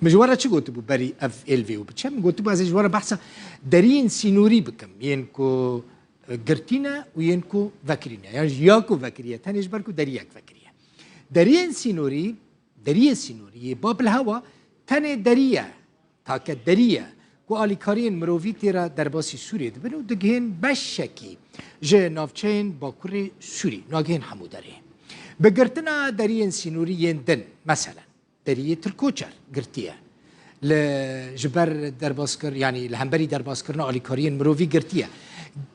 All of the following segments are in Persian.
مجوره چی گوت بو بری اف ال وی و بچم گوت بو از جواره بحث درین سینوری بکم ین کو گرتینا و ین کو وکرینا یعنی یاکو وکریه تنش برکو دریاک وکریه درین سینوری باب الهوا تنه دریه تاکه دریه کو آلیکارین مرووی تیرا در باسی سوریه دبن و دگهن بشکی جه نافچین باکوری سوری ناگهن همو داره بگرتنا درین سینوری ین دن مثلا دریه ترکوچر گرتیه لجبر درباسکر یعنی لهمبری درباسکرنا آلیکارین مرووی گرتیه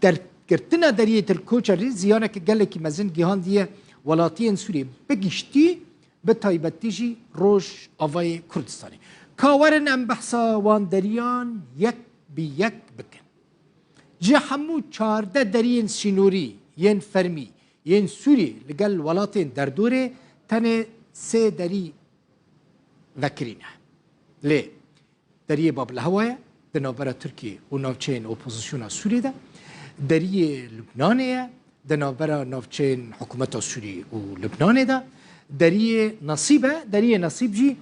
در گرتنا دریه ترکوچر زیانه که گله کی مزن گیهان دیه ولاتین سوریه بگیشتی به تایبتیجی روش آوای کردستانی کاورن ام بحثا وان دریان یک بی یک بکن جه همو 14 درین سینوری ین فرمی ین سوری لگل ولاتین در دوره تنه 3 دری وکرینه لی دریه باب الهوایه دنابرا ترکیه و نافچین اپوزیسیونا سوری ده دریه لبنانیه دنابرا نافچین حکومت سوری و لبنانه ده دریه نصیب جی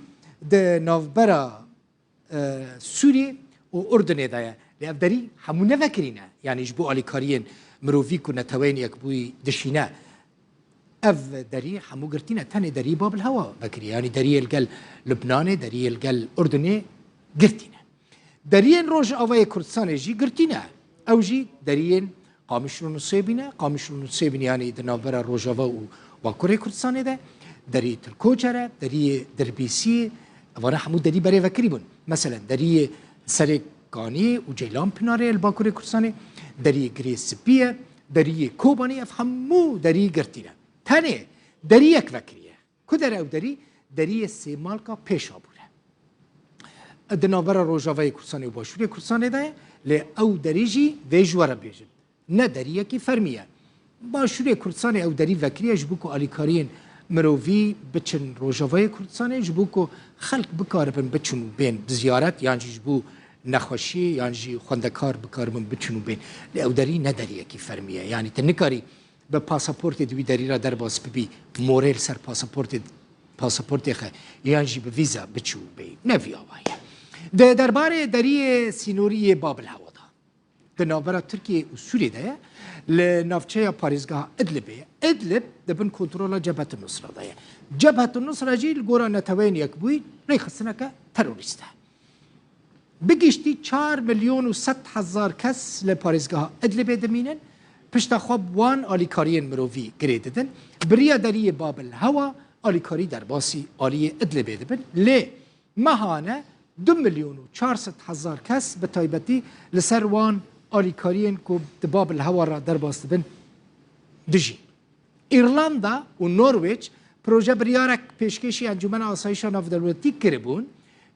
د نافبرا سوری و اردنه ده لیف دری همو نفکرینه یعنی جبو آلیکارین مروفی کو نتوین یک بوی دشینه اف دری همو گرتینه تنه دری باب الهوا بکری یعنی دری الگل لبنانه دری الگل اردنه گرتینه درین روش آوای کردستان جی گرتینه او جی درین قامشون نصیبینه یعنی دنابرا روجاوا و واکوره کردستانه ده دری ترکوچره دری دربیسی وانا همو دری برای وکری بون مثلا دری سرکانی و جیلان پناره الباکوره کردستانه دری گریسپیه دری کوبانی اف همو دری گرتینه تنه دری یک وکریه کدر او دری سیمالکا پیشا بوده دنابرا روجاوای کردستانه و باشوری کردستانه ده لی او دری جی ویجوارا بیجن نه دری یکی فرمیه باشوری کردستانه او دری وکریه جبو که آلیکارین مروی بچن روجاوای کردستانه جبو که خلق بکاربن بچنو بین بزیارت یعنی جبو نخوشی یعنی خوندکار بکاربن بچنو بین لی او دری نه دری یکی فرمیه یعنی تنکاری به پاسپورت دوی دری را در باز ببی موریل سر پاسپورت خه یعنی به ویزا بچو بی نوی آوایه درباره دری سینوری باب الهوا دا دنابرا ترکیه و سوریه ده لنافچه پاریزگاه ادلب دبن کنترول جبهت النصره ده جبهت النصره جی لگورا نتوین یک بوی ریخستنه که تروریسته بگیشتی 4,100,000 کس لپاریزگاه ادلب دمینن پشت خواب وان آلیکارین مروی گریددن بریا دری باب الهوا آلیکاری در باسی آلی ادلب دبن لی مهانه 2,400,000 کس به تایبتی لسر وان آلیکارین که باب الهوا را در باس دبن دجی ایرلاندا و نرویج پروژه بریارک پیشکشی انجمن آسایش نافدولتی کربون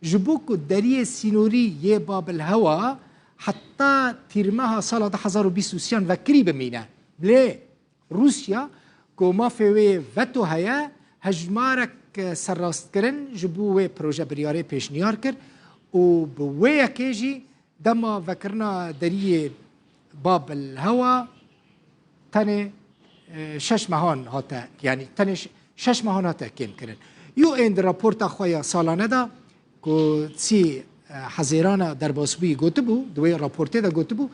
جبو که دری سینوری یه باب الهوا حتی تیرمه سال 2023 وکری بمینه لی روسیا که ما فیوی وتو هیا هجمارک سرراست کرن جبو وی پروژه بریاره پیشنیار کرد و به وی اکیجی دما وکرنا دری باب الهوا تنه 6 ماهان هاته یعنی تنه 6 ماهان هاته کم کرن یو این در راپورت خواه سالانه دا که سی حزیران در باسبوی گوته بو دوی راپورته دا گوته بو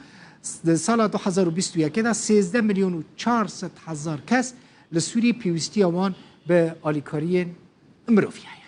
سال 2021 دا 13,400,000 کس لسوری پیوستی آوان به آلیکارین مروفیه